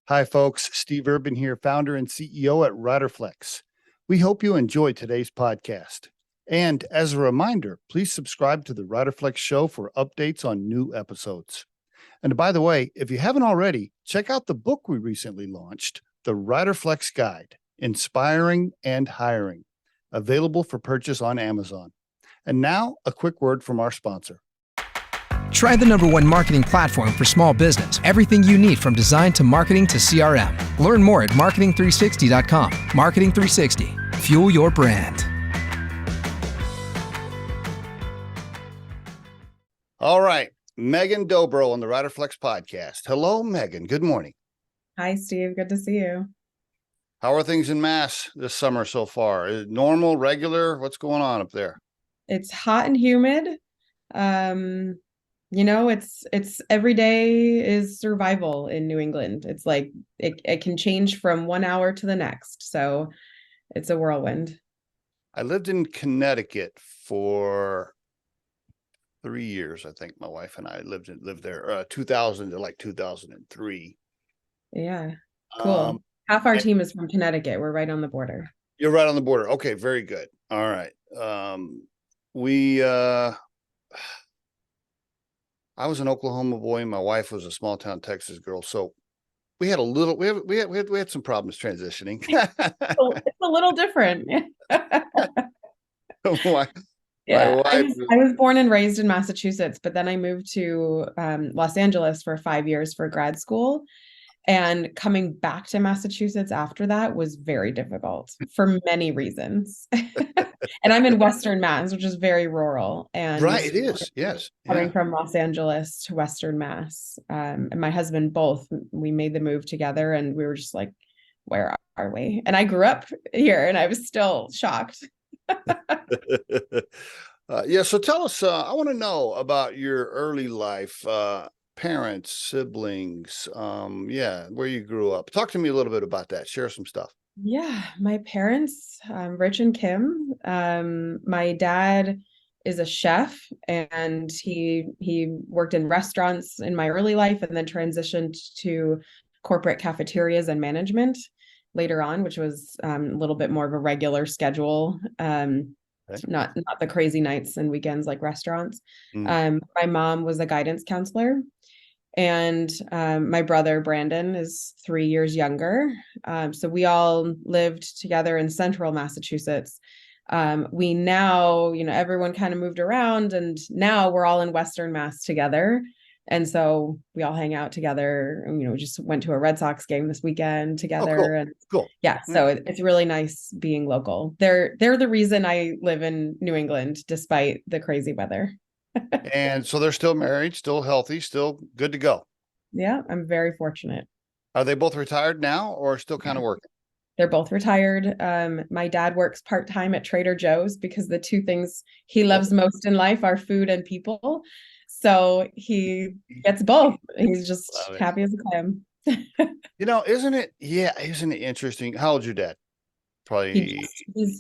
Hi, folks. Steve Urban here, founder and CEO at Riderflex. We hope you enjoy today's podcast. And as a reminder, please subscribe to the Riderflex show for updates on new episodes. And by the way, if you haven't already, check out the book we recently launched, The Riderflex Guide, Inspiring and Hiring, available for purchase on Amazon. And now, a quick word from our sponsor. Try the #1 marketing platform for small business. Everything you need from design to marketing to CRM. Learn more at marketing360.com. Marketing 360. Fuel your brand. All right. Megan Dobro on the Riderflex podcast. Hello, Megan. Good morning. Hi, Steve. Good to see you. How are things in Mass this summer so far? Is it normal, regular? What's going on up there? It's hot and humid. It's every day is survival in New England. It's like it can change from 1 hour to the next. So it's a whirlwind. I lived in Connecticut for 3 years. I think my wife and I lived there 2000 to like 2003. Yeah, cool. Half our team is from Connecticut. We're right on the border. You're right on the border. Okay, very good. All right. I was an Oklahoma boy and my wife was a small town Texas girl. So we had we had some problems transitioning. It's a little different. Yeah, I was born and raised in Massachusetts, but then I moved to Los Angeles for 5 years for grad school. And coming back to Massachusetts after that was very difficult for many reasons. And I'm in Western Mass, which is very rural. And right, it is. Yes. Coming from Los Angeles to Western Mass. And my husband, we made the move together and we were just like, where are we? And I grew up here and I was still shocked. So tell us, I want to know about your early life, parents, siblings, where you grew up. Talk to me a little bit about that. Share some stuff. Yeah, my parents, Rich and Kim. My dad is a chef and he worked in restaurants in my early life and then transitioned to corporate cafeterias and management later on, which was a little bit more of a regular schedule. Not the crazy nights and weekends like restaurants. My mom was a guidance counselor. And my brother, Brandon, is 3 years younger. So we all lived together in central Massachusetts. We now, everyone kind of moved around and now we're all in Western Mass together. And so we all hang out together. We just went to a Red Sox game this weekend together. Oh, cool. And cool. Yeah, so it's really nice being local. They're the reason I live in New England, despite the crazy weather. And so they're still married, still healthy, still good to go. Yeah, I'm very fortunate. Are they both retired now or still kind of working? They're both retired. My dad works part-time at Trader Joe's because the two things he loves most in life are food and people. So he gets both. He's just happy as a clam. Isn't it interesting? How old's your dad? Probably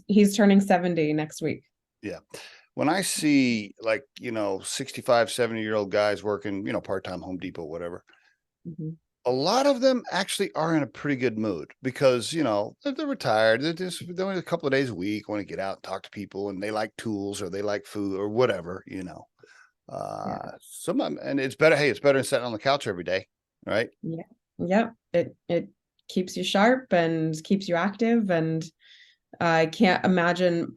he's turning 70 next week. Yeah. When I see 65, 70-year-old guys working, part-time Home Depot, whatever, a lot of them actually are in a pretty good mood because, they're retired. They're only a couple of days a week, want to get out and talk to people and they like tools or they like food or whatever, Some of them, and it's better. Hey, it's better than sitting on the couch every day. Right. Yeah. Yep. It keeps you sharp and keeps you active. And I can't imagine,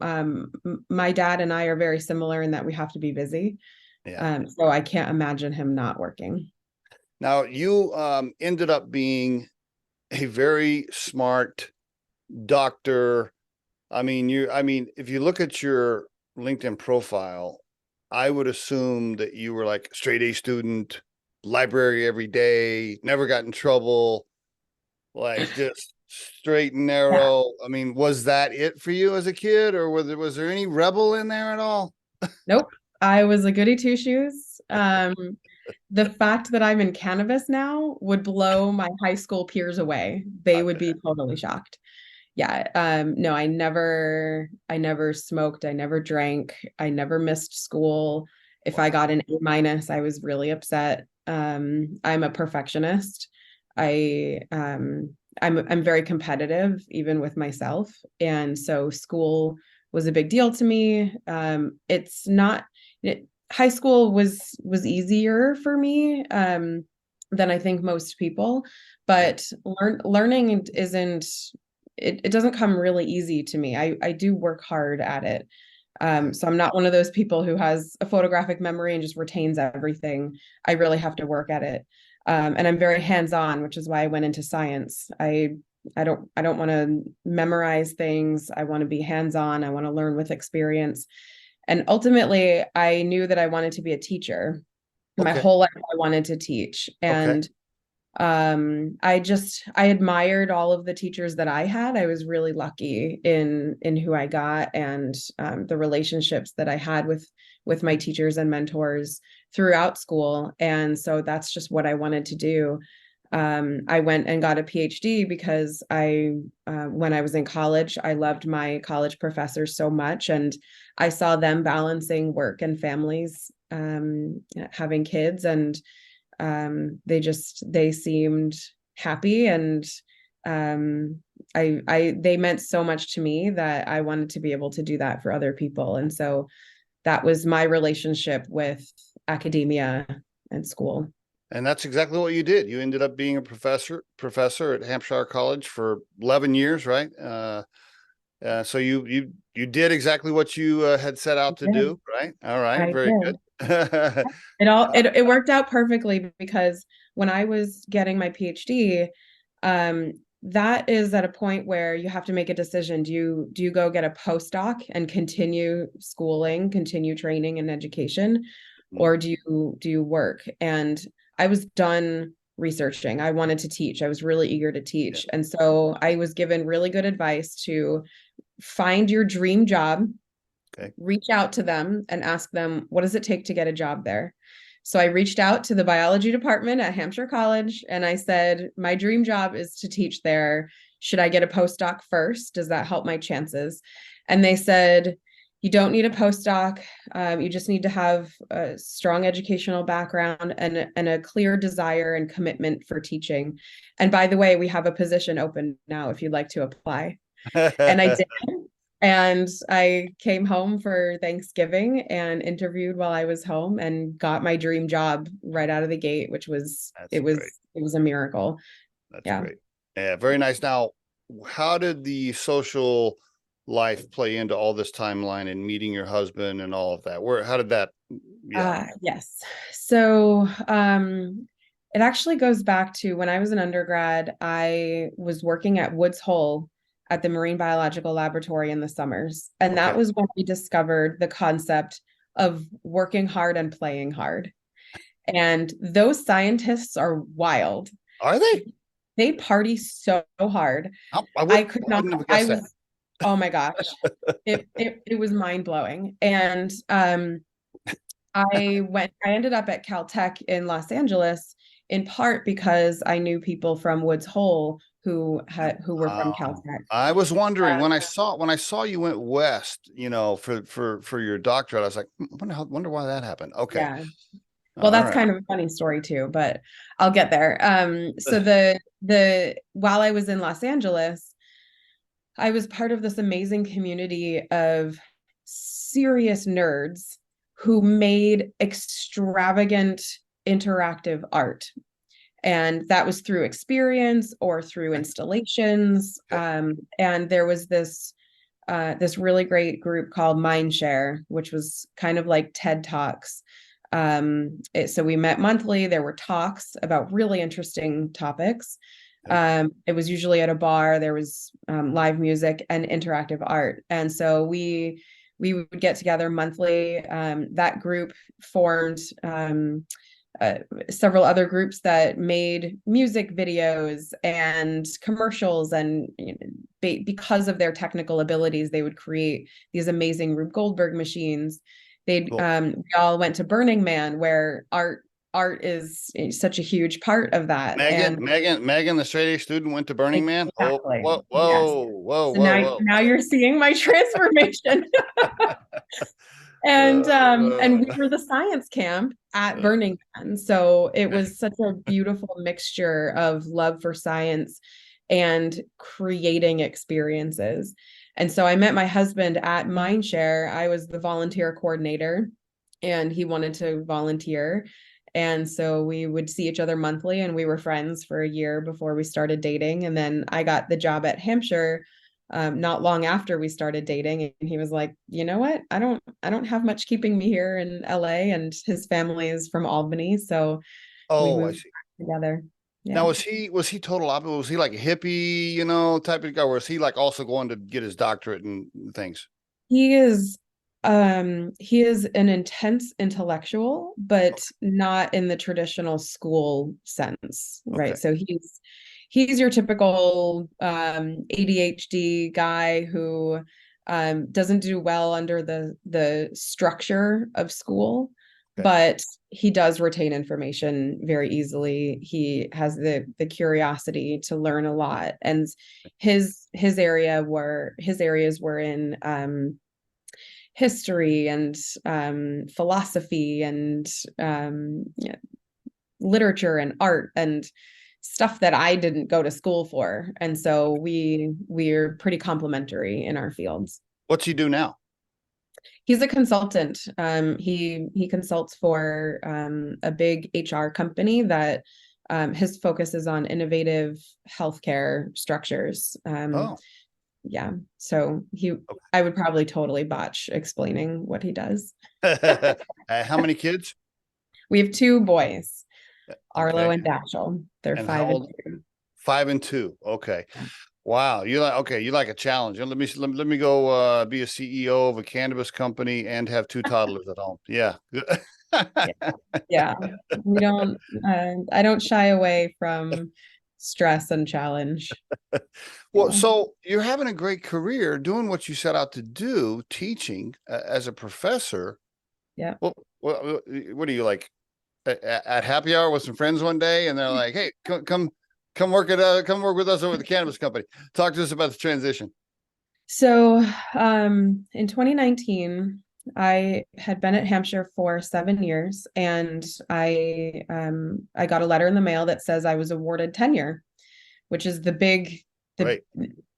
my dad and I are very similar in that we have to be busy. Yeah. So I can't imagine him not working. Now you ended up being a very smart doctor. If you look at your LinkedIn profile, I would assume that you were like straight A student, library every day, never got in trouble, like just straight and narrow. Yeah. Was that it for you as a kid, or was there any rebel in there at all? Nope. I was a goody two shoes. The fact that I'm in cannabis now would blow my high school peers away. They would be totally shocked. Yeah. No, I never smoked. I never drank. I never missed school. If I got an A-, I was really upset. I'm a perfectionist. I'm very competitive even with myself. And so school was a big deal to me. It's not high school was easier for me than I think most people, but learning isn't it doesn't come really easy to me. I do work hard at it. So I'm not one of those people who has a photographic memory and just retains everything. I really have to work at it. And I'm very hands-on, which is why I went into science. I don't want to memorize things. I want to be hands-on. I want to learn with experience. And ultimately, I knew that I wanted to be a teacher. My Okay. whole life I wanted to teach. Okay. And I admired all of the teachers that I had. I was really lucky in who I got, and the relationships that I had with my teachers and mentors throughout school. And so that's just what I wanted to do. I went and got a PhD because when I was in college, I loved my college professors so much, and I saw them balancing work and families, having kids, and they seemed happy, and they meant so much to me that I wanted to be able to do that for other people. And so that was my relationship with academia and school. And that's exactly what you did. You ended up being a professor at Hampshire College for 11 years, right? So you did exactly what you had set out to do, right? All right, I very did. good. It worked out perfectly because when I was getting my PhD, that is at a point where you have to make a decision. Do you go get a postdoc and continue schooling, continue training and education, or do you work? And I was done researching. I wanted to teach. I was really eager to teach. Yeah. And so I was given really good advice to find your dream job. Okay. Reach out to them and ask them, what does it take to get a job there? So I reached out to the biology department at Hampshire College and I said, my dream job is to teach there. Should I get a postdoc first? Does that help my chances? And they said, you don't need a postdoc. You just need to have a strong educational background and a clear desire and commitment for teaching. And by the way, we have a position open now if you'd like to apply. And I did. And I came home for Thanksgiving and interviewed while I was home and got my dream job right out of the gate, which was That's great. it was a miracle. That's Yeah. great. Yeah, very nice. Now, how did the social life play into all this timeline and meeting your husband and all of that? How did that? Yeah. Yes. So it actually goes back to when I was an undergrad, I was working at Woods Hole at the Marine Biological Laboratory in the summers. And that Okay. was when we discovered the concept of working hard and playing hard. And those scientists are wild. Are they? They party so hard. I wouldn't have guessed that. Oh my gosh. It was mind blowing. And I ended up at Caltech in Los Angeles in part because I knew people from Woods Hole who were from Caltech. I was wondering when I saw you went west, for your doctorate, I was like, wonder why that happened. Okay. Yeah. Well, that's kind of a funny story too, but I'll get there. So while I was in Los Angeles, I was part of this amazing community of serious nerds who made extravagant interactive art. And that was through experience or through installations. And there was this really great group called Mindshare, which was kind of like TED Talks. So we met monthly. There were talks about really interesting topics. It was usually at a bar. There was live music and interactive art. And so we would get together monthly. That group formed several other groups that made music videos and commercials, and because of their technical abilities, they would create these amazing Rube Goldberg machines. We all went to Burning Man, where art is such a huge part of that. Megan, the straight A student, went to Burning Man. Exactly. Oh, Yes. whoa. So now you're seeing my transformation. And we uh, were the science camp at uh, Burning Man. So it was such a beautiful mixture of love for science and creating experiences. And so I met my husband at Mindshare. I was the volunteer coordinator and he wanted to volunteer. And so we would see each other monthly and we were friends for a year before we started dating. And then I got the job at Hampshire not long after we started dating, and he was like, you know what, I don't have much keeping me here in LA, and his family is from Albany, so we oh, I moved see. together. Now, Yeah, was he total opposite? Was he like a hippie, type of guy? Or was he like also going to get his doctorate and things? he is he is an intense intellectual, but not in the traditional school sense, Okay. right? So he's your typical ADHD guy who doesn't do well under the structure of school, Okay. but he does retain information very easily. He has the curiosity to learn a lot, and his areas were in history and philosophy and yeah, literature and art and stuff that I didn't go to school for. And so we're pretty complementary in our fields. What's he do now? He's a consultant. He consults for a big HR company that his focus is on innovative healthcare structures. Oh, Yeah, so I would probably totally botch explaining what he does. how many kids? We have two boys, Arlo Okay. and Dashel. They're And how 5 and old? 2. 5 and 2. Okay. Yeah. Wow. You like a challenge. Let me go be a CEO of a cannabis company and have two toddlers at home. Yeah. Yeah. Yeah. We don't I don't shy away from stress and challenge. Well, Yeah. so you're having a great career doing what you set out to do, teaching as a professor. Yeah. What are you like at happy hour with some friends one day, and they're like, "Hey, come work with us over at the cannabis company. Talk to us about the transition." So, in 2019, I had been at Hampshire for 7 years, and I got a letter in the mail that says I was awarded tenure, which is the Right.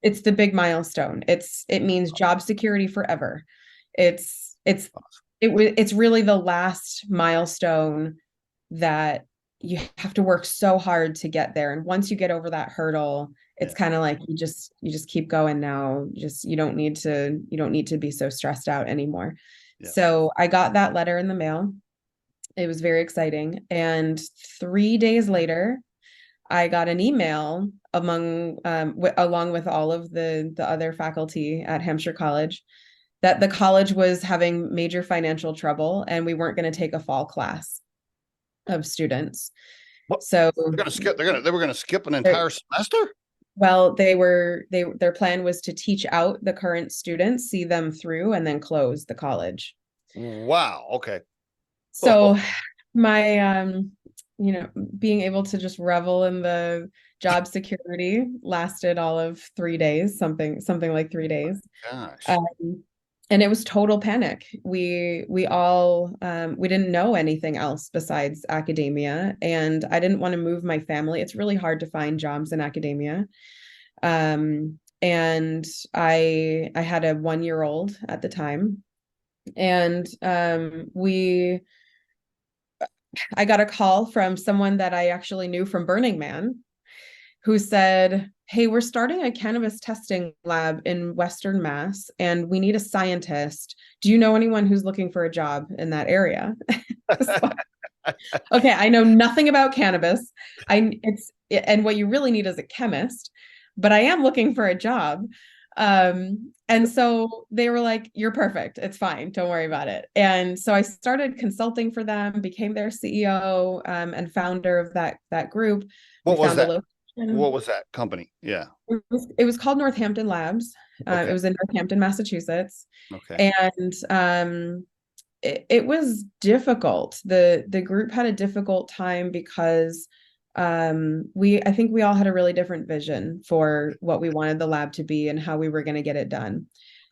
it's the big milestone. It means job security forever. It's it's really the last milestone that you have to work so hard to get there. And once you get over that hurdle, it's Yeah. kind of like you just keep going now. Just you don't need to be so stressed out anymore. Yeah. So I got that letter in the mail. It was very exciting. And 3 days later, I got an email along with all of the other faculty at Hampshire College that the college was having major financial trouble and we weren't going to take a fall class of students. What? So They're gonna skip. They were gonna skip an entire semester. well, their plan was to teach out the current students, see them through, and then close the college. Wow. Okay. So my being able to just revel in the job security lasted all of 3 days, something like 3 days. Gosh. Um, and it was total panic. We all we didn't know anything else besides academia, and I didn't want to move my family. It's really hard to find jobs in academia. And I had a 1 year old at the time, and I got a call from someone that I actually knew from Burning Man who said, "Hey, we're starting a cannabis testing lab in Western Mass, and we need a scientist. Do you know anyone who's looking for a job in that area?" So, okay, I know nothing about cannabis. And what you really need is a chemist, but I am looking for a job. And so they were like, "You're perfect. It's fine. Don't worry about it." And so I started consulting for them, became their CEO, and founder of that group. We What was found a that? location. What was that company? Yeah. It was called Northampton Labs. It Okay. was in Northampton, Massachusetts, Okay. and it was difficult. The group had a difficult time because I think we all had a really different vision for what we wanted the lab to be and how we were going to get it done.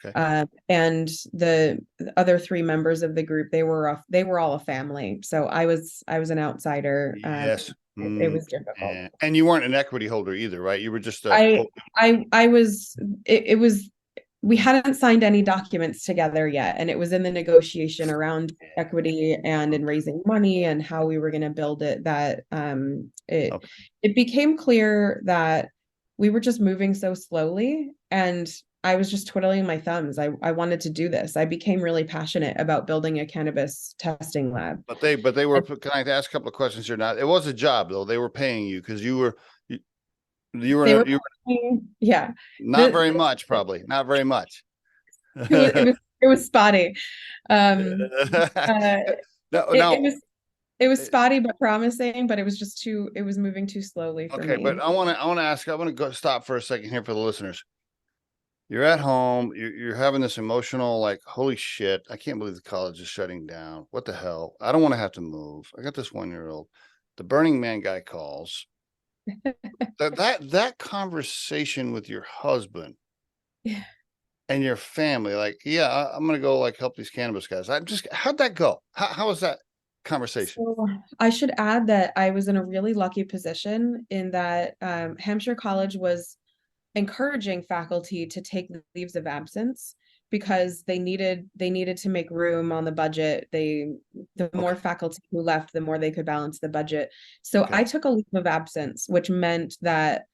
Okay. And the other three members of the group, they were all a family. So I was an outsider. Yes. It was difficult. And you weren't an equity holder either, right? You were just a I I was it was we hadn't signed any documents together yet, and it was in the negotiation around equity and in raising money and how we were going to build it that okay. it became clear that we were just moving so slowly, and I was just twiddling my thumbs. I wanted to do this. I became really passionate about building a cannabis testing lab. But they were. Can I ask a couple of questions here? Now, it was a job though. They were paying you because They were you yeah. not very much, probably not very much. It was spotty. Um, uh, No, it no. it was spotty but promising, but it was moving too slowly for Okay, me. but I want to ask. I want to go stop for a second here for the listeners. You're at home. You're having this emotional, like, holy shit! I can't believe the college is shutting down. What the hell? I don't want to have to move. I got this 1 year old. The Burning Man guy calls. that conversation with your husband Yeah. and your family, like, yeah, I'm gonna go like help these cannabis guys. How'd that go? How was that conversation? So I should add that I was in a really lucky position in that Hampshire College was encouraging faculty to take leaves of absence because they needed to make room on the budget. The more Okay, faculty who left, the more they could balance the budget. So okay. I took a leave of absence, which meant that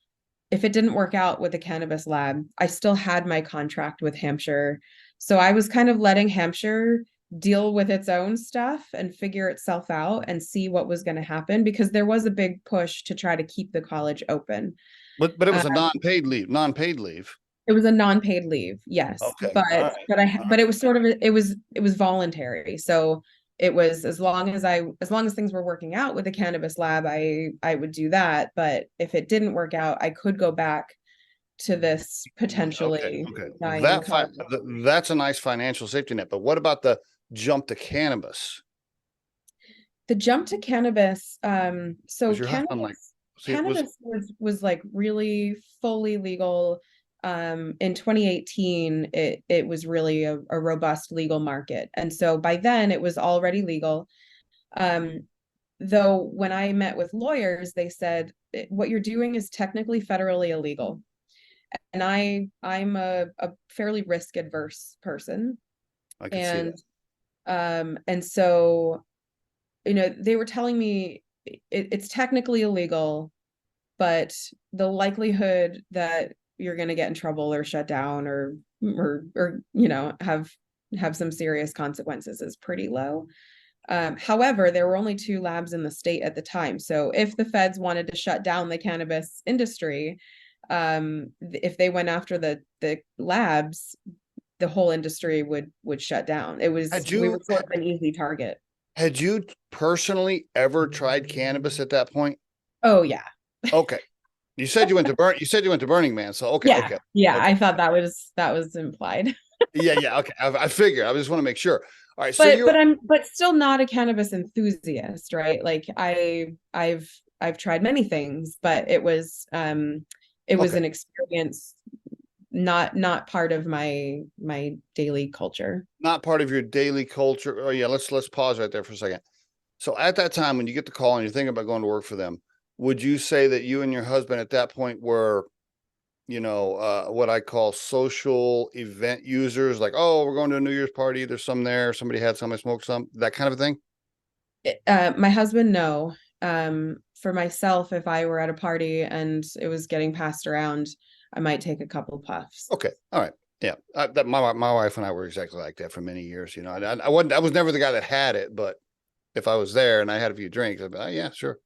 if it didn't work out with the cannabis lab, I still had my contract with Hampshire. So I was kind of letting Hampshire deal with its own stuff and figure itself out and see what was going to happen because there was a big push to try to keep the college open. But it Uh, was a non-paid leave. Non-paid leave. it was a non-paid leave, yes, Okay, all right. but it was sort of it was voluntary. So it was as long as things were working out with the cannabis lab, I would do that. But if it didn't work out, I could go back to this Okay, potentially okay. dying college. That's a nice financial safety net. But what about the jump to cannabis? The jump to cannabis, so Was your husband like, see, it was cannabis was like really fully legal. In 2018, it was really a robust legal market. And so by then it was already legal. Um, though when I met with lawyers, they said what you're doing is technically federally illegal. And I'm a fairly risk adverse person. I could see And that. so they were telling me it's technically illegal, but the likelihood that you're going to get in trouble or shut down or have some serious consequences is pretty low. However, there were only two labs in the state at the time. So if the feds wanted to shut down the cannabis industry, if they went after the labs, the whole industry would shut down. Had We were you sort of an easy target. had you personally ever tried cannabis at that point? Oh yeah. Okay. You said you went to Burning Man. So okay, Yeah. okay. Yeah. Okay. I thought that was implied. Yeah, yeah. Okay. I figured. I just want to make sure. All right. So you're But still not a cannabis enthusiast, right? Like I've tried many things, but it was okay. an experience not part of my daily culture. Not part of your daily culture. Oh yeah, let's pause right there for a second. So at that time when you get the call and you're thinking about going to work for them, would you say that you and your husband at that point were, what I call social event users, like, oh, we're going to a New Year's party, there's some there, somebody had some, I smoked some, that kind of a thing? My husband, no. For myself, if I were at a party and it was getting passed around, I might take a couple puffs. Okay. All right. Yeah. That my wife and I were exactly like that for many years. I was never the guy that had it, but if I was there and I had a few drinks, I'd be like, oh, yeah, sure.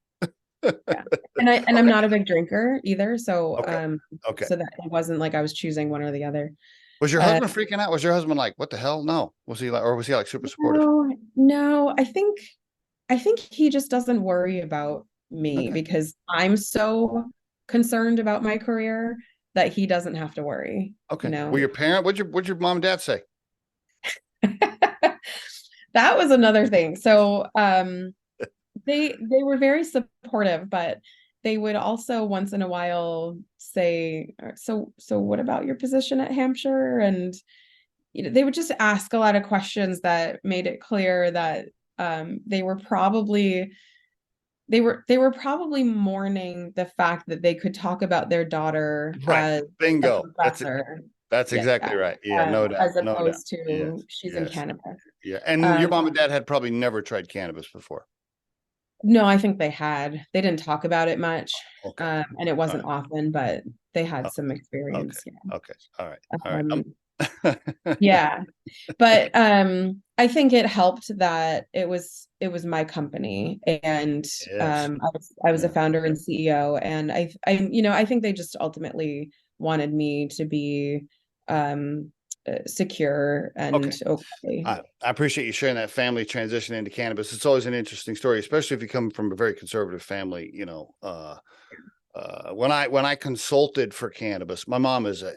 Yeah. And I'm Okay. not a big drinker either, so Okay. Okay. so that it wasn't like I was choosing one or the other. Was your Uh husband freaking out? Was your husband like, what the hell? No. Was he like super supportive? no, I think he just doesn't worry about me Okay. because I'm so concerned about my career that he doesn't have to worry, you Okay. Were know. your parent, what'd your mom and dad say? That was another thing. So they were very supportive, but they would also once in a while say, so what about your position at Hampshire? And they would just ask a lot of questions that made it clear that they were probably mourning the fact that they could talk about their daughter Right. as a Bingo. That's it. professor, That's yeah, exactly right. Yeah, no doubt. as No doubt. opposed Yes. to she's in Yes. cannabis. Yeah. And your Um, mom and dad had probably never tried cannabis before. no, I think they didn't talk about it much, Okay. and it All wasn't right. often, but they had Oh, some okay. experience. Yeah. Okay. All right. All right. Um, yeah, but I think it helped that it was my company, and Yes. I was a Yeah. founder and CEO, and I think they just ultimately wanted me to be secure Okay. and okay. I appreciate you sharing that family transition into cannabis. It's always an interesting story, especially if you come from a very conservative family. When I consulted for cannabis, my mom is a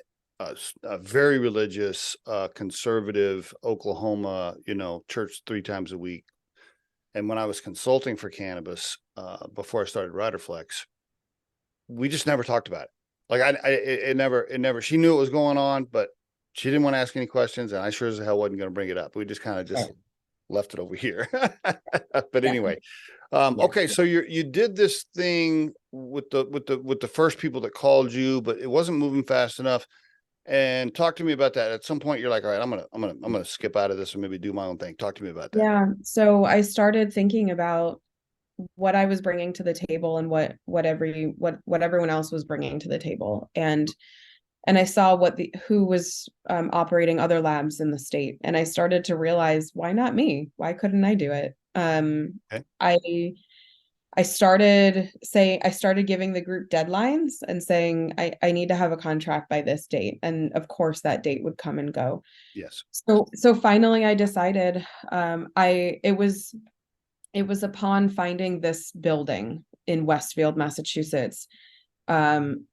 very religious, conservative Oklahoma, church 3 times a week. And when I was consulting for cannabis, before I started Riderflex, we just never talked about it. Like it never, she knew what was going on, but she didn't want to ask any questions. And I sure as hell wasn't going to bring it up. We just kind of just left it over here. But Yeah, anyway, yeah. okay. So you did this thing with the first people that called you, but it wasn't moving fast enough. And talk to me about that. At some point, you're like, all right, I'm gonna skip out of this and maybe do my own thing. Talk to me about that. Yeah. So I started thinking about what I was bringing to the table and what everyone else was bringing to the table, and I saw who was operating other labs in the state, and I started to realize, why not me? Why couldn't I do it? Okay. I started giving the group deadlines and saying I need to have a contract by this date, and of course that date would come and go. Yes. So finally I decided, I it was upon finding this building in Westfield, Massachusetts, um,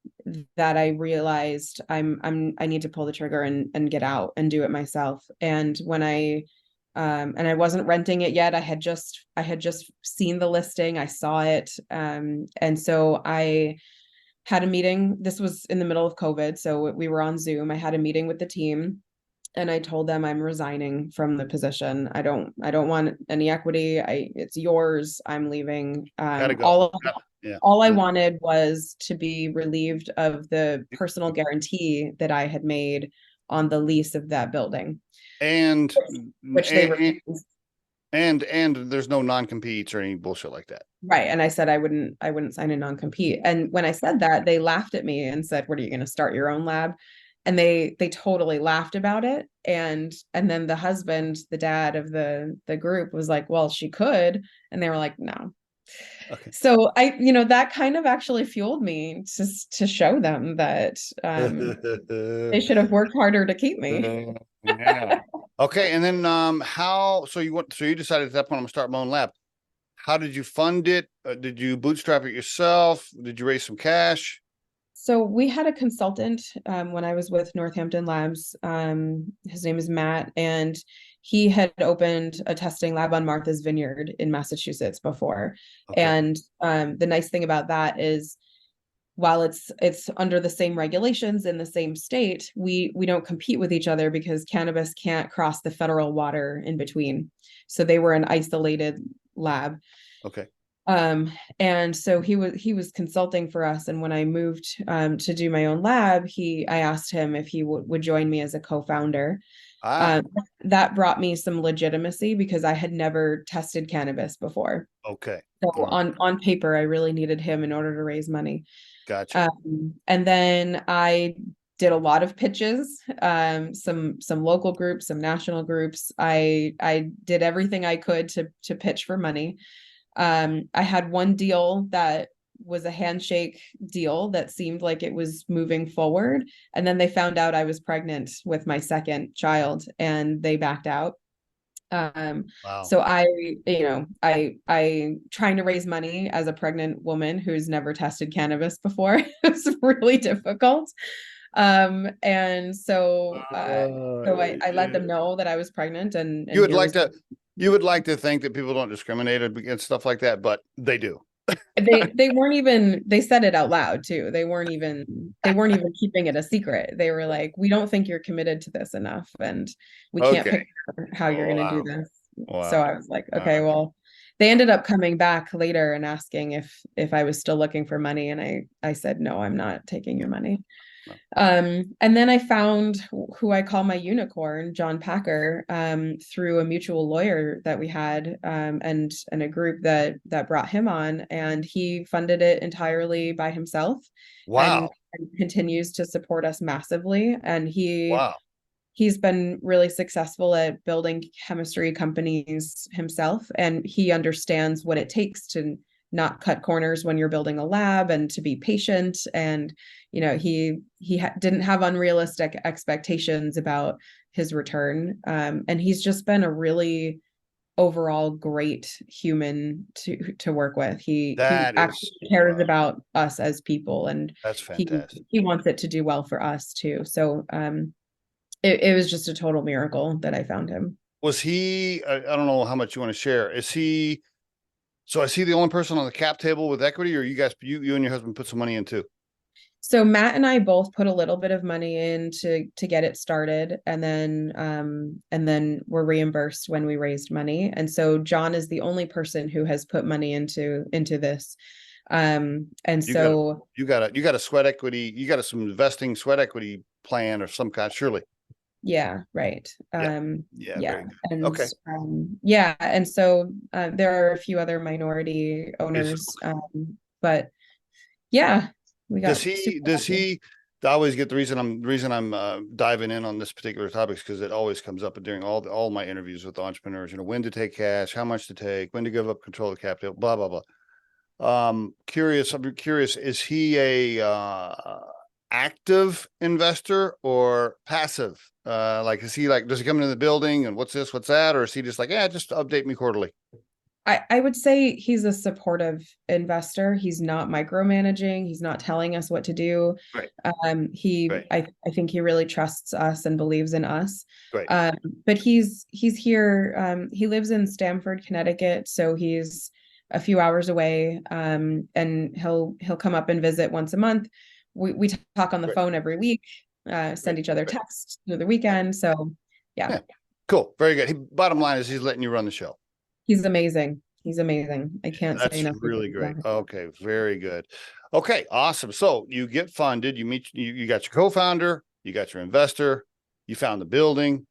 that I realized I need to pull the trigger and get out and do it myself. And I wasn't renting it yet. I had just seen the listing. I saw it. And so I had a meeting. This was in the middle of COVID, so we were on Zoom. I had a meeting with the team, and I told them I'm resigning from the position. I don't want any equity. It's yours. I'm leaving. Gotta go. Yeah. All I wanted was to be relieved of the personal guarantee that I had made on the lease of that building, And which they refused. and there's no non-competes or any bullshit like that. Right. And I said I wouldn't sign a non-compete. And when I said that, they laughed at me and said, "What, are you going to start your own lab?" And they totally laughed about it. And then the husband, the dad of the group, was like, "Well, she could." And they were like, "No." Okay. So that kind of actually fueled me to show them that they should have worked harder to keep me. Yeah. Okay. And then so you decided at that point I'm gonna start my own lab. How did you fund it? Did you bootstrap it yourself? Did you raise some cash? So we had a consultant when I was with Northampton Labs. His name is Matt, and he had opened a testing lab on Martha's Vineyard in Massachusetts before. Okay. And the nice thing about that is, while it's under the same regulations in the same state, we don't compete with each other because cannabis can't cross the federal water in between. So they were an isolated lab. Okay. And so he was consulting for us. And when I moved to do my own lab, I asked him if he would join me as a co-founder. Ah, That brought me some legitimacy because I had never tested cannabis before. okay. So All right. on paper, I really needed him in order to raise money. Gotcha. And then I did a lot of pitches, some local groups, some national groups. I did everything I could to pitch for money. I had one deal that was a handshake deal that seemed like it was moving forward, and then they found out I was pregnant with my second child, and they backed out. Wow. So I trying to raise money as a pregnant woman who's never tested cannabis before. It's really difficult. And so I let them know that I was pregnant, and You would here like was to you would like to think that people don't discriminate against stuff like that, but they do. They weren't even, they said it out loud too. They weren't even keeping it a secret. They were like, we don't think you're committed to this enough, and we can't Okay. picture how you're going to do Wow. this. So Wow. I was like, All okay, right. well, they ended up coming back later and asking if I was still looking for money, and I said no, I'm not taking your money. No. And then I found who I call my unicorn, John Packer, through a mutual lawyer that we had, and a group that brought him on, and he funded it entirely by himself, and, Wow. and continues to support us massively. And Wow. he's been really successful at building chemistry companies himself, and he understands what it takes to not cut corners when you're building a lab, and to be patient. And he didn't have unrealistic expectations about his return, and he's just been a really overall great human to work with. He That actually is, cares about us as people, and that's he fantastic. he wants it to do well for us too. So it was just a total miracle that I found him. Was he, I don't know how much you want to share. So is he the only person on the cap table with equity, or you guys, you and your husband put some money in too? So Matt and I both put a little bit of money in to get it started, and then we're reimbursed when we raised money. And so John is the only person who has put money into this. And You got a, so you got a sweat equity, you got some investing sweat equity plan of some kind, surely. yeah, right. Yeah. Yeah. Yeah. Very good. And Okay. yeah, and so there are a few other minority Is, owners. But yeah, we does got super he, does lucky. he, I always get the reason I'm diving in on this particular topic because it always comes up during all my interviews with entrepreneurs, when to take cash, how much to take, when to give up control of capital, blah, blah, blah. I'm curious, is he a active investor or passive? Like, is he like, does he come into the building and what's this, what's that? Or is he just like, yeah, just update me quarterly? I would say he's a supportive investor. He's not micromanaging. He's not telling us what to do. Right. He, Right. I think he really trusts us and believes in us. Right. Um, but he's here. He lives in Stamford, Connecticut, so he's a few hours away. And he'll come up and visit once a month. We talk on the Right. phone every week. Right. Send each other Right. texts through the weekend. So yeah, Yeah. Cool. Very good. Bottom line is he's letting you run the show. he's amazing. He's amazing. I can't say That's enough good really things about great. him. Okay, very good. Okay, awesome. So you get funded, you got your co-founder, you got your investor, you found the building,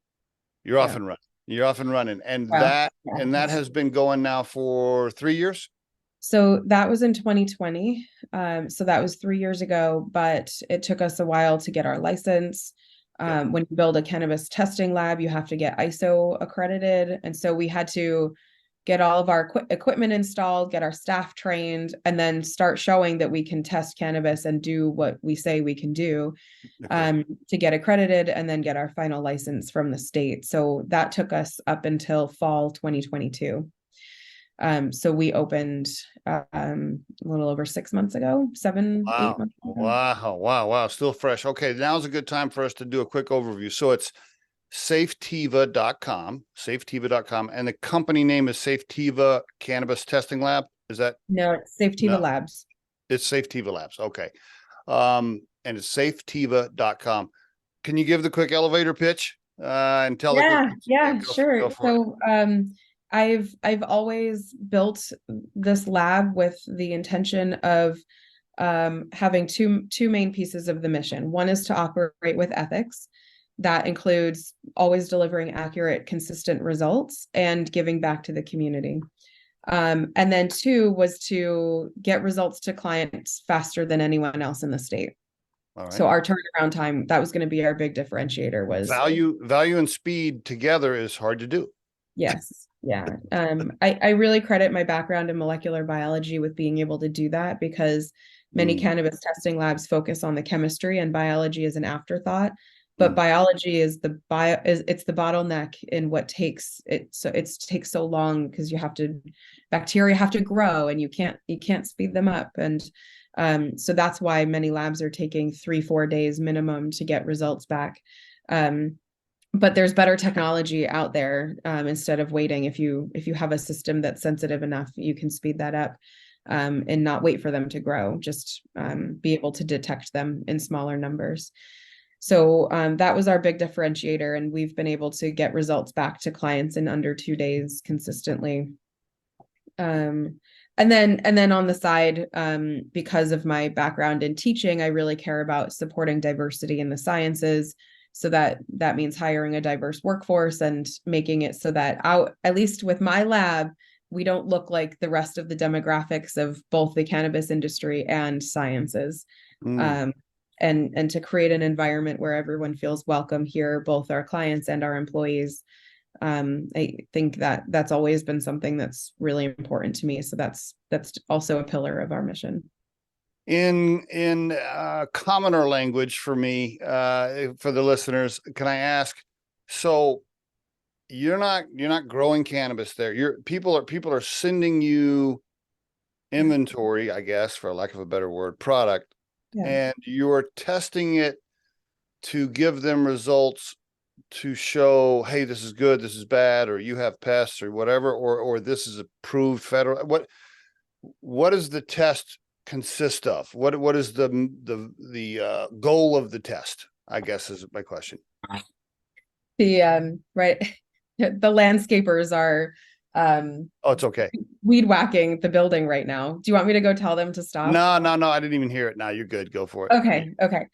you're off Yeah. and running. You're off and running. And Wow. that Yeah. and that has been going now for 3 years. So that was in 2020. So that was 3 years ago, but it took us a while to get our license. Okay. When you build a cannabis testing lab, you have to get ISO accredited. And so we had to get all of our equipment installed, get our staff trained, and then start showing that we can test cannabis and do what we say we can do, Okay. to get accredited and then get our final license from the state. So that took us up until fall 2022. So we opened a little over 6 months ago, eight Wow. months ago. Wow. Wow. Wow. Still fresh. Okay. Now's a good time for us to do a quick overview. So it's safetiva.com, and the company name is SafeTiva Cannabis Testing Lab. Is that No, it's SafeTiva no? Labs. It's SafeTiva Labs. Okay. And it's safetiva.com. Can you give the quick elevator pitch and tell the quick, yeah, Yeah, go sure. for it. So I've always built this lab with the intention of having two main pieces of the mission. One is to operate with ethics. That includes always delivering accurate, consistent results and giving back to the community. And then two was to get results to clients faster than anyone else in the state. All right. So our turnaround time, that was going to be our big differentiator was Value and speed together is hard to do. yes. Yeah. I really credit my background in molecular biology with being able to do that, because many cannabis testing labs focus on the chemistry and biology is an afterthought. But biology is it's the bottleneck in what takes it. So it takes so long because bacteria have to grow and you can't speed them up. And so that's why many labs are taking 3-4 days minimum to get results back. But there's better technology out there. Instead of waiting, if you have a system that's sensitive enough, you can speed that up. and not wait for them to grow, just be able to detect them in smaller numbers. So that was our big differentiator, and we've been able to get results back to clients in under 2 days consistently. And then on the side, because of my background in teaching, I really care about supporting diversity in the sciences. So that means hiring a diverse workforce and making it so that at least with my lab, we don't look like the rest of the demographics of both the cannabis industry and sciences. Mm. And to create an environment where everyone feels welcome here, both our clients and our employees. I think that that's always been something that's really important to me. So that's also a pillar of our mission. In commoner language for me, for the listeners, can I ask, so you're not growing cannabis there. People are sending you inventory, I guess, for lack of a better word, product, Yeah. and you're testing it to give them results to show, hey, this is good, this is bad, or you have pests or whatever, or this is approved federal. What does the test consist of? What is the goal of the test, I guess, is my question. The right, the landscapers are Oh, it's okay. weed whacking the building right now. Do you want me to go tell them to stop? No, I didn't even hear it. Now you're good. Go for it. Okay.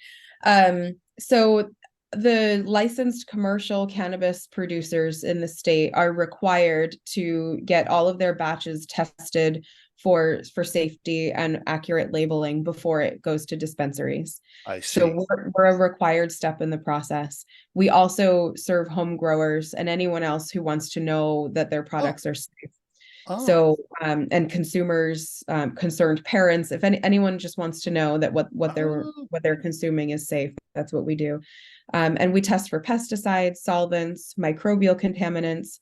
So the licensed commercial cannabis producers in the state are required to get all of their batches tested for safety and accurate labeling before it goes to dispensaries. I see. So we're a required step in the process. We also serve home growers and anyone else who wants to know that their products are safe. So, and consumers, concerned parents, if anyone just wants to know that what they're consuming is safe, that's what we do. And we test for pesticides, solvents, microbial contaminants,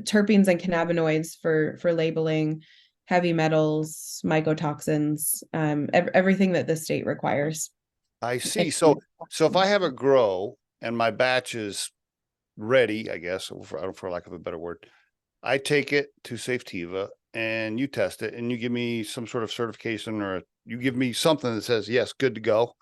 terpenes and cannabinoids for labeling, heavy metals, mycotoxins, everything that the state requires. I see. So if I have a grow and my batch is ready, I guess, for lack of a better word, I take it to SafeTiva and you test it and you give me some sort of certification, or you give me something that says, yes, good to go.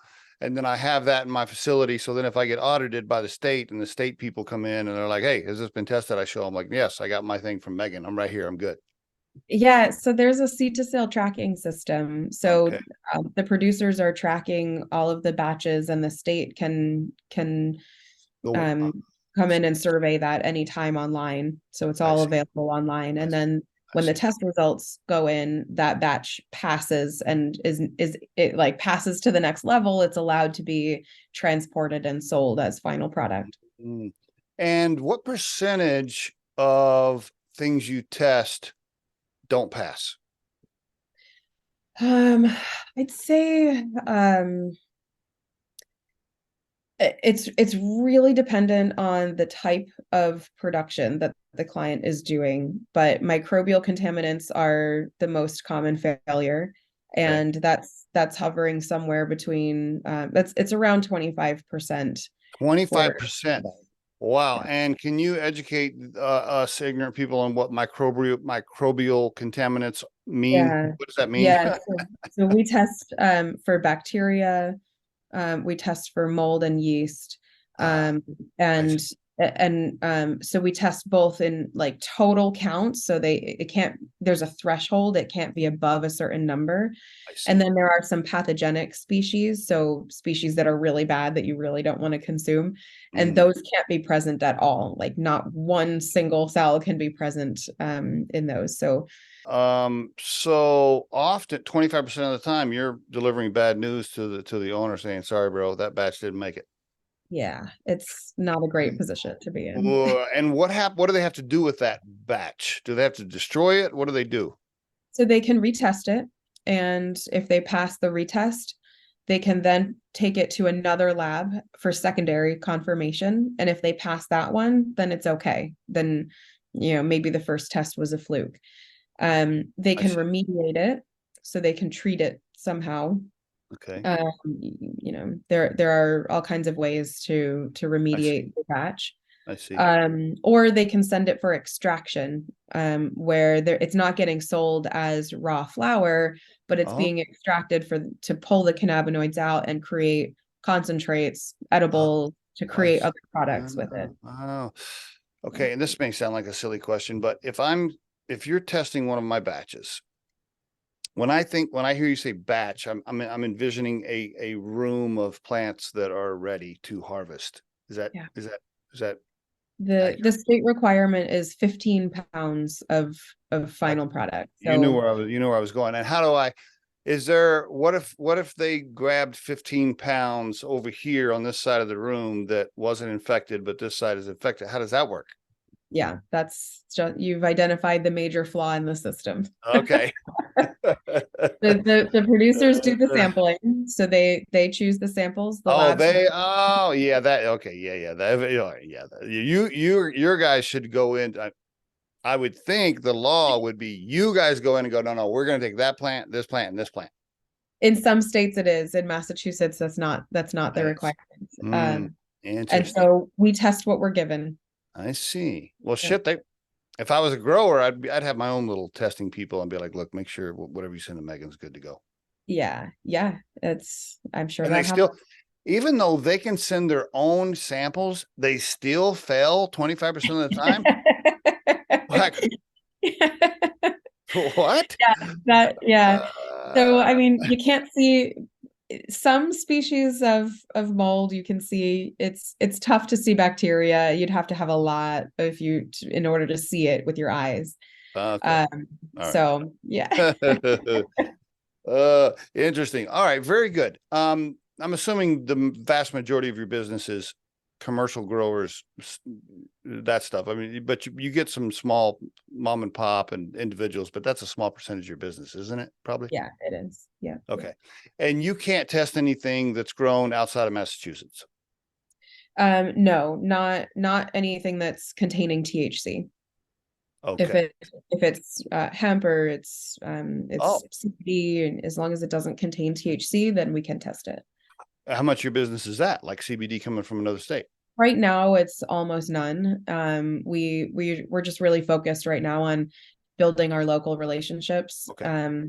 And then I have that in my facility. So then if I get audited by the state and the state people come in and they're like, hey, has this been tested? I show them like, yes, I got my thing from Megan. I'm right here. I'm good. Yeah, so there's a seed to sale tracking system. So Okay. the producers are tracking all of the batches, and the state can come in and survey that anytime online. So it's I all see. available online. And then when the test results go in, that batch passes and is it like passes to the next level. It's allowed to be transported and sold as final product. Mm. And what percentage of things you test don't pass? I'd say it's really dependent on the type of production that the client is doing, but microbial contaminants are the most common failure, and that's hovering somewhere between it's around 25% for 25%. Wow. yeah. And can you educate us ignorant people on what microbial contaminants mean? Yeah. What does that mean? Yeah. So we test for bacteria, we test for mold and yeast. I And see. so we test both in like total counts. So there's a threshold, it can't be above a certain number. I And see. then there are some pathogenic species, so species that are really bad that you really don't want to consume. And Mm. those can't be present at all. Like not one single cell can be present in those. So So often 25% of the time you're delivering bad news to the owner saying, sorry, bro, that batch didn't make it. yeah, it's not a great position to be in. And what do they have to do with that batch? Do they have to destroy it? What do they do? So they can retest it. And if they pass the retest, they can then take it to another lab for secondary confirmation. And if they pass that one, then it's okay. Then, maybe the first test was a fluke. They I can see. remediate it, so they can treat it somehow. Okay. There are all kinds of ways to I see. remediate the batch. I see. Or they can send it for extraction, where it's not getting sold as raw flower, but it's Oh, being extracted to pull the cannabinoids out and create concentrates, oh, edible, to I create see. other products with it. Oh, oh. Yeah. Okay. And this may sound like a silly question, but if you're testing one of my batches, when I hear you say batch, I'm envisioning a room of plants that are ready to harvest. Is that, Yeah. is that The accurate? state requirement is 15 pounds of Like, final product. you knew So where I was going. And how do I, is there, what if they grabbed 15 pounds over here on this side of the room that wasn't infected, but this side is infected? How does that work? yeah, that's just, you've identified the major flaw in the system. Okay. The producers do the sampling, so they choose the samples, the Oh, labs. oh, yeah, okay. Yeah. Your guys should go in. I would think the law would be you guys go in and go, no, we're going to take that plant, this plant, and this plant. In some states it is. In Massachusetts, that's not the Nice. requirement. Mm, And interesting. so we test what we're given. I see. Well, Yeah. shit, if I was a grower, I'd have my own little testing people and be like, look, make sure whatever you send to Megan's good to go. Yeah, yeah. I'm sure And they that happens. still, even though they can send their own samples, they still fail 25% of the time. Like, what? Yeah. So I Uh, mean, you can't see some species of mold. You can see it's tough to see bacteria. You'd have to have a lot if in order to see it with your eyes. okay. Um, All so yeah. right. Interesting. All right. Very good. I'm assuming the vast majority of your business is commercial growers, that stuff. I mean, but you get some small mom and pop and individuals, but that's a small percentage of your business, isn't it? Probably. Yeah, it is. Yeah. Okay. And you can't test anything that's grown outside of Massachusetts. No, not anything that's containing THC. If Okay. it if it's hemp or Oh, it's CBD, and as long as it doesn't contain THC, then we can test it. how much your business is that? Like CBD coming from another state? Right now, it's almost none. We're just really focused right now on building our local relationships. Okay. Okay.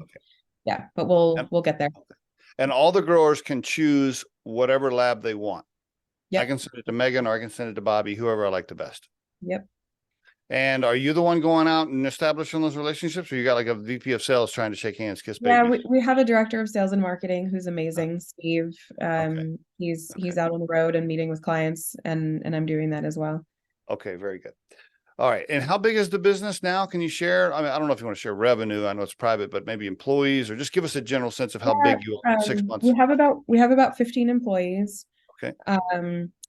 Yeah, but And, we'll get there. and all the growers can choose whatever lab they want. I Yep. can send it to Megan or I can send it to Bobby, whoever I like the best. Yep. And are you the one going out and establishing those relationships, or you got like a VP of sales trying to shake hands, kiss Yeah, babies? we have a director of sales and marketing who's Uh, amazing, Steve. okay. He's Okay. out on the road and meeting with clients, and I'm doing that as well. Okay. Very good. All right. And how big is the business now? Can you share? I mean, I don't know if you want to share revenue. I know it's private, but maybe employees, or just give us a general sense of how Yeah, big you are in 6 months. we have about 15 employees. Okay.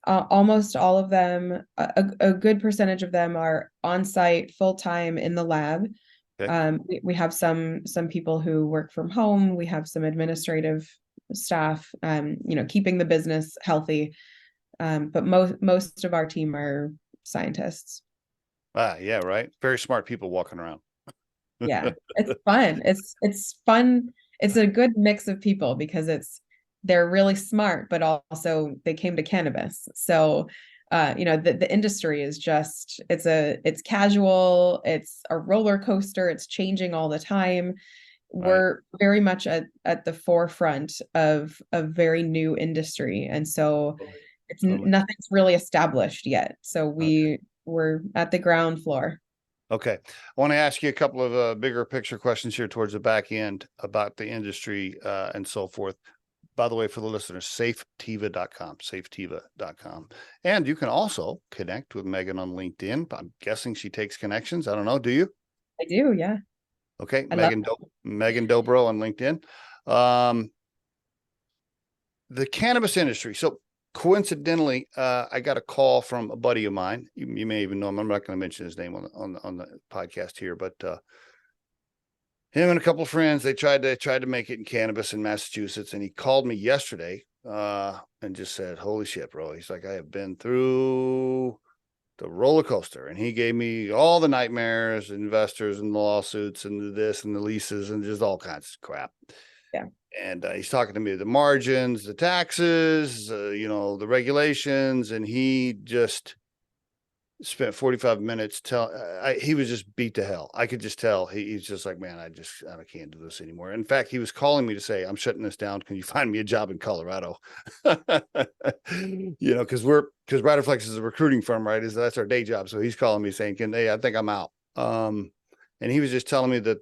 Almost all of them, a good percentage of them are on site full time in the lab. Okay. We have some people who work from home. We have some administrative staff, keeping the business healthy. But most of our team are scientists. Yeah. Right. Very smart people walking around. Yeah, it's fun. It's fun. It's a good mix of people because they're really smart, but also they came to cannabis. So, the industry is just it's casual. It's a roller coaster. It's changing all the time. Right. We're very much at the forefront of a very new industry, and so Totally. it's Totally. nothing's really established yet. So Okay. we're at the ground floor. Okay. I want to ask you a couple of bigger picture questions here towards the back end about the industry and so forth. By the way, for the listeners, safetiva.com. And you can also connect with Megan on LinkedIn. I'm guessing she takes connections. I don't know. Do you? I do, yeah. Okay. I love Megan Dobro on LinkedIn. The cannabis industry. So coincidentally, I got a call from a buddy of mine. You may even know him. I'm not going to mention his name on the podcast here, but him and a couple of friends, they tried to make it in cannabis in Massachusetts, and he called me yesterday and just said, "Holy shit, bro!" He's like, "I have been through the roller coaster," and he gave me all the nightmares, investors, and the lawsuits, and this, and the leases, and just all kinds of crap. Yeah. And he's talking to me the margins, the taxes, the regulations, and he just spent 45 minutes he was just beat to hell. I could just tell he's just like, man, I can't do this anymore. In fact, he was calling me to say, I'm shutting this down. Can you find me a job in Colorado? Because Riderflex is a recruiting firm, right? That's our day job. So he's calling me saying, I think I'm out. And he was just telling me that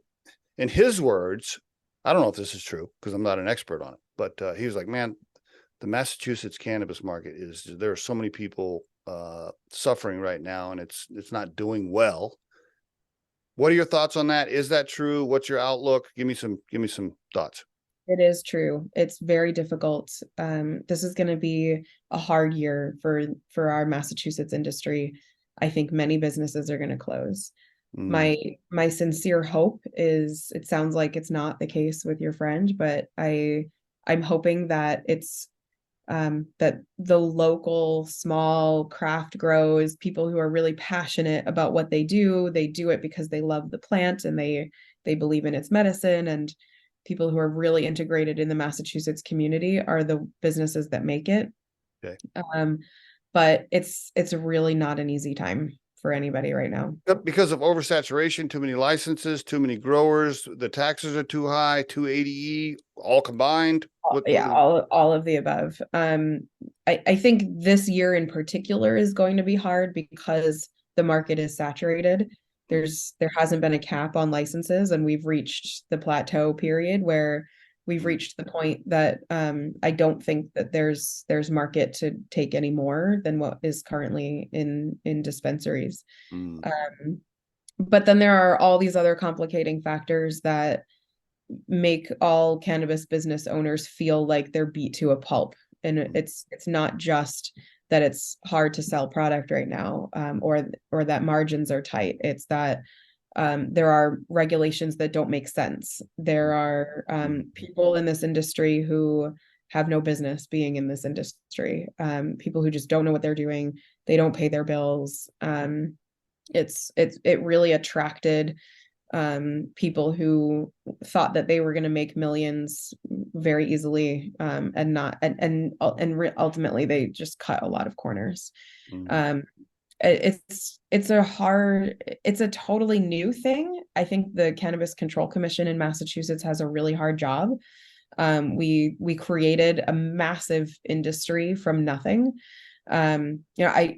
in his words, I don't know if this is true because I'm not an expert on it, but he was like, man, the Massachusetts cannabis market there are so many people suffering right now, and it's not doing well. What are your thoughts on that? Is that true? What's your outlook? Give me some thoughts. It is true. It's very difficult. This is going to be a hard year for our Massachusetts industry. I think many businesses are going to close. My sincere hope is, it sounds like it's not the case with your friend, but I'm hoping that it's that the local small craft grows, people who are really passionate about what they do it because they love the plant and they believe in its medicine, and people who are really integrated in the Massachusetts community are the businesses that make it. Okay. But it's really not an easy time for anybody right now. Because of oversaturation, too many licenses, too many growers, the taxes are too high, 280E, all combined. All of the above. I think this year in particular is going to be hard because the market is saturated. There hasn't been a cap on licenses, and we've reached the plateau period where we've reached the point that I don't think that there's market to take any more than what is currently in dispensaries. But then there are all these other complicating factors that make all cannabis business owners feel like they're beat to a pulp. And it's not just that it's hard to sell product right now, or that margins are tight. It's that there are regulations that don't make sense. There are people in this industry who have no business being in this industry. People who just don't know what they're doing. They don't pay their bills. It really attracted people who thought that they were going to make millions very easily, and ultimately they just cut a lot of corners. It's a totally new thing. I think the Cannabis Control Commission in Massachusetts has a really hard job. We created a massive industry from nothing. I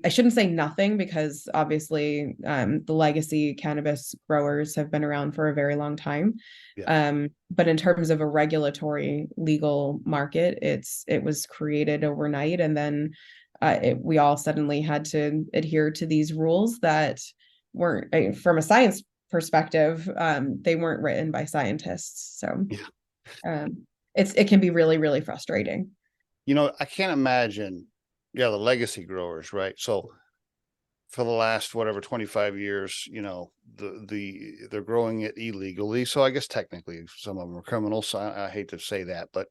shouldn't say nothing, because obviously the legacy cannabis growers have been around for a very long time. Yeah. But in terms of a regulatory legal market, it was created overnight, and then we all suddenly had to adhere to these rules that weren't, from a science perspective, they weren't written by scientists. So it can be really, really frustrating. I can't imagine. Yeah, the legacy growers, right? So for the last 25 years, they're growing it illegally. So I guess technically some of them are criminals. So I hate to say that, but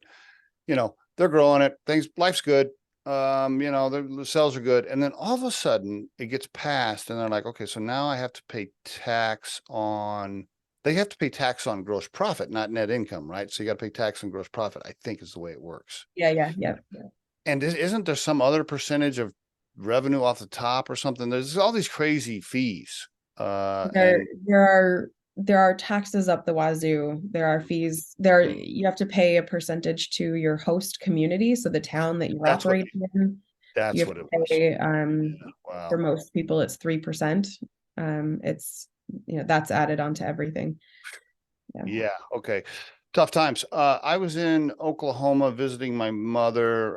they're growing it. Life's good. The sales are good. And then all of a sudden it gets passed and they're like, okay, so now I have to pay tax on gross profit, not net income, right? So you got to pay tax on gross profit, I think is the way it works. Yeah. And isn't there some other percentage of revenue off the top or something? There's all these crazy fees. There are taxes up the wazoo. There are fees. You have to pay a percentage to your host community, so the town that you're operating in. That's what it was. Wow. For most people, it's 3%. It's that's added onto everything. Yeah. Okay. Tough times. I was in Oklahoma visiting my mother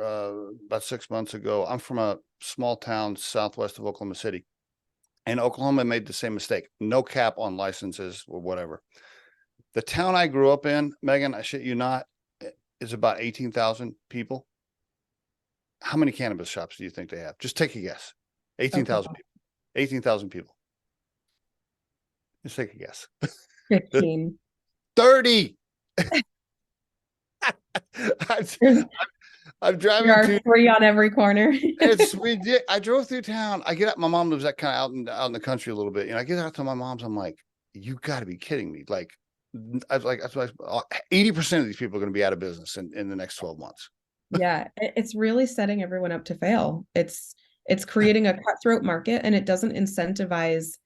about 6 months ago. I'm from a small town southwest of Oklahoma City, and Oklahoma made the same mistake. No cap on licenses or whatever. The town I grew up in, Megan, I shit you not, is about 18,000 people. How many cannabis shops do you think they have? Just take a guess. 18,000 people. 18,000 people. Just take a guess. 15. 30. I'm driving. There are 3 on every corner. I drove through town. I get up. My mom lives that kind of out in the country a little bit. I get out to my mom's. I'm like, you got to be kidding me. Like, I was like, 80% of these people are going to be out of business in the next 12 months. Yeah, it's really setting everyone up to fail. It's It's creating a cutthroat market, and it doesn't incentivize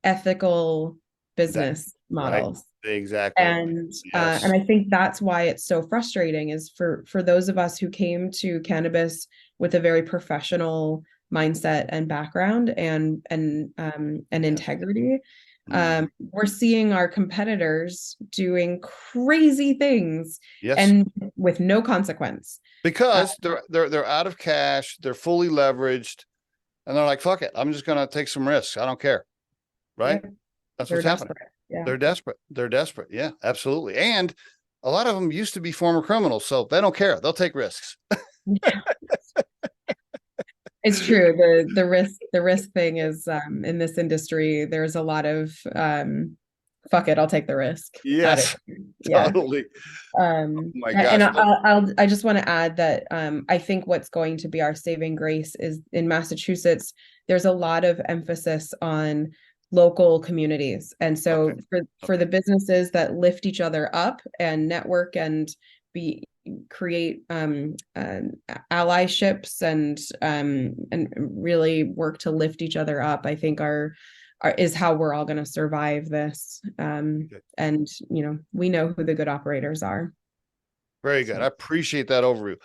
ethical That business right. models. Exactly. And Yes. I think that's why it's so frustrating, is for those of us who came to cannabis with a very professional mindset and background and Yes. integrity. Mhm. We're seeing our competitors doing crazy things Yes. and with no consequence. Uh, Because they're out of cash, they're fully leveraged, and they're like, fuck it, I'm just gonna take some risks. I don't care. Right? yeah, That's they're what's happening. desperate. Yeah. They're desperate. They're desperate. Yeah, absolutely. And a lot of them used to be former criminals, so they don't care. They'll take risks. It's true. The risk thing is in this industry, there's a lot of fuck it, I'll take the risk. Yes, Yeah. totally. Oh my And gosh. I just want to add that I think what's going to be our saving grace is in Massachusetts, there's a lot of emphasis on local communities. And Okay. so for Okay. the businesses that lift each other up and network and be create allyships and really work to lift each other up, I think are is how we're all going to survive this. Good. And we know who the good operators are. Very good. So I appreciate that overview.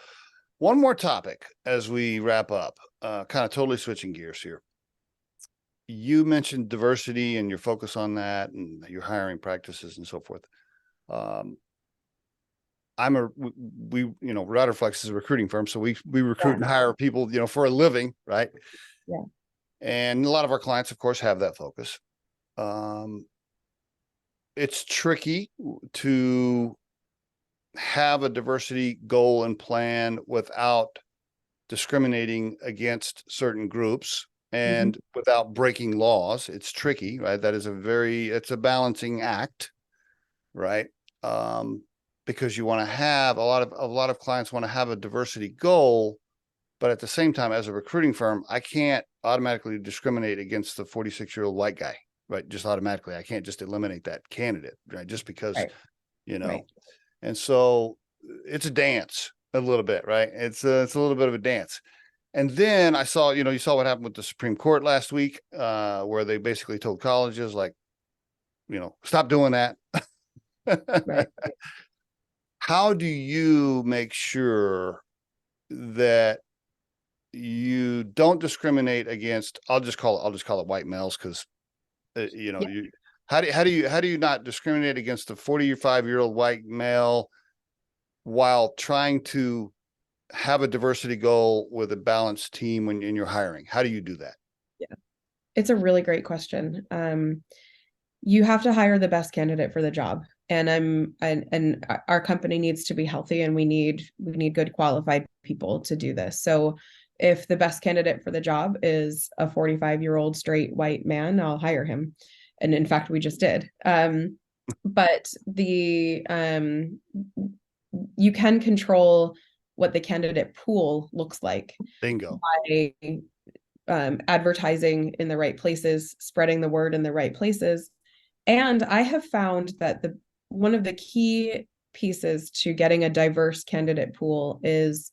One more topic as we wrap up, kind of totally switching gears here. You mentioned diversity and your focus on that and your hiring practices and so forth. Um, Riderflex is a recruiting firm, so we recruit yeah, and hire people, for a living, right? yeah. And a lot of our clients, of course, have that focus. Um, it's tricky to have a diversity goal and plan without discriminating against certain groups Mhm. and without breaking laws. It's tricky, right? It's a balancing act, right? Um, because you want to have a lot of clients want to have a diversity goal, but at the same time, as a recruiting firm, I can't automatically discriminate against the 46-year-old white guy, right? Just automatically. I can't just eliminate that candidate, right? Just because, Right, you know, right. and so it's a dance a little bit, right? It's a little bit of a dance. And then I saw, you saw what happened with the Supreme Court last week, where they basically told colleges, like, stop doing that. Right. How do you make sure that you don't discriminate against, I'll just call it white males, because Yeah. you how do you not discriminate against the 45-year-old white male while trying to have a diversity goal with a balanced team when in your hiring? How do you do that? Yeah. It's a really great question. You have to hire the best candidate for the job. And our company needs to be healthy, and we need good qualified people to do this. So if the best candidate for the job is a 45-year-old straight white man, I'll hire him. And in fact, we just did. But you can control what the candidate pool looks like Bingo. by advertising in the right places, spreading the word in the right places. And I have found that the one of the key pieces to getting a diverse candidate pool is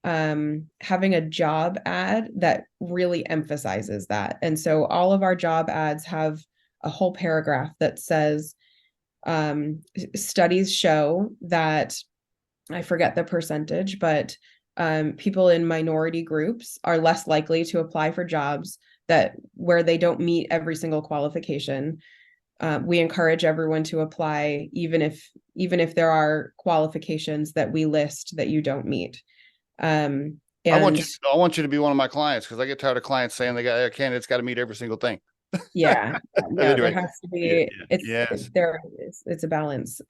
having a job ad that really emphasizes that. And so all of our job ads have a whole paragraph that says studies show that, I forget the percentage, but people in minority groups are less likely to apply for jobs that where they don't meet every single qualification. We encourage everyone to apply, even if there are qualifications that we list that you don't meet. And I want you to be one of my clients, because I get tired of clients saying their candidate's got to meet every single thing. yeah, no, there Anyway, has to yeah, be. yeah, It's yes. there. It's a balance.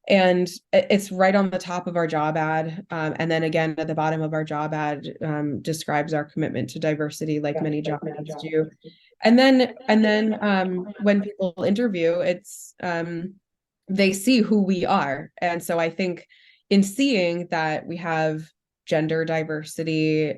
And it's right on the top of our job ad, and then again at the bottom of our job ad describes our commitment to diversity, like many job ads do. And then when people interview, it's they see who we are. And so I think in seeing that we have gender diversity,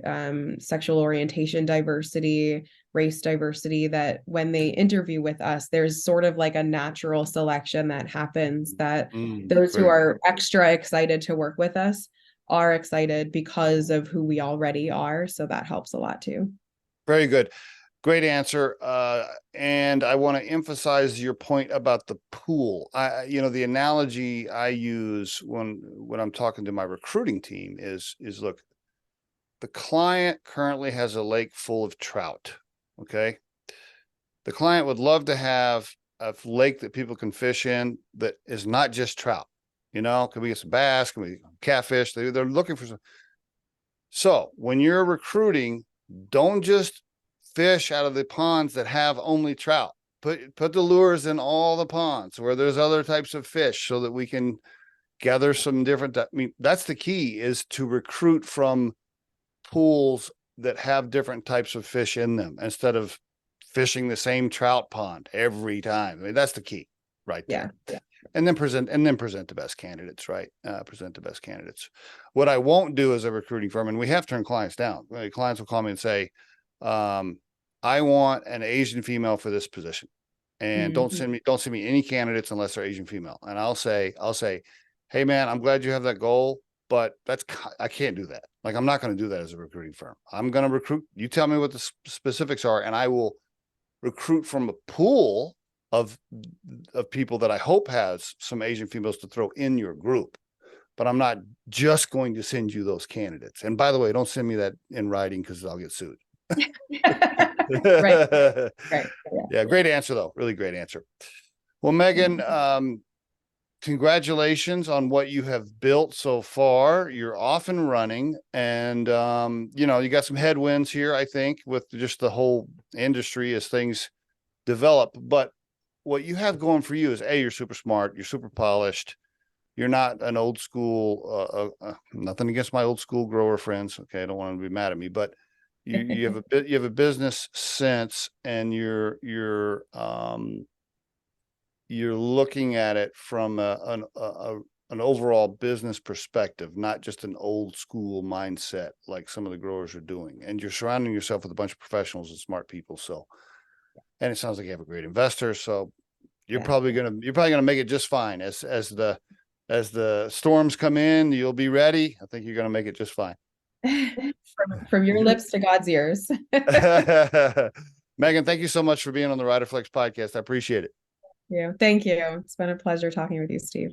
sexual orientation diversity, race diversity, that when they interview with us, there's sort of like a natural selection that happens, that those who Very good. are extra excited to work with us are excited because of who we already are. So that helps a lot too. Very good. Great answer. And I want to emphasize your point about the pool. The analogy I use when I'm talking to my recruiting team is look, the client currently has a lake full of trout. Okay. The client would love to have a lake that people can fish in that is not just trout. Can we get some bass? Can we catfish? They're looking for some. So when you're recruiting, don't just fish out of the ponds that have only trout. Put the lures in all the ponds where there's other types of fish so that we can gather some different. I mean, that's the key, is to recruit from pools that have different types of fish in them instead of fishing the same trout pond every time. I mean, that's the key right there. Yeah. And then present the best candidates, right? Present the best candidates. What I won't do as a recruiting firm, and we have turned clients down. Clients will call me and say, I want an Asian female for this position, and don't send me any candidates unless they're Asian female. And I'll say, hey man, I'm glad you have that goal, but I can't do that. Like, I'm not going to do that as a recruiting firm. I'm going to recruit. You tell me what the specifics are, and I will recruit from a pool of people that I hope has some Asian females to throw in your group. But I'm not just going to send you those candidates. And by the way, don't send me that in writing because I'll get sued. Right. Yeah, great answer though. Really great answer. Well, Megan, congratulations on what you have built so far. You're off and running, and you got some headwinds here, I think, with just the whole industry as things develop. But what you have going for you is, you're super smart, you're super polished. You're not an old school, nothing against my old school grower friends. Okay. I don't want them to be mad at me, but you have a business sense, and you're looking at it from an overall business perspective, not just an old school mindset like some of the growers are doing. And you're surrounding yourself with a bunch of professionals and smart people. So, and it sounds like you have a great investor. So you're probably gonna make it just fine. As the storms come in, you'll be ready. I think you're gonna make it just fine. From your lips to God's ears. Megan, thank you so much for being on the Riderflex podcast. I appreciate it. Yeah, thank you. It's been a pleasure talking with you, Steve.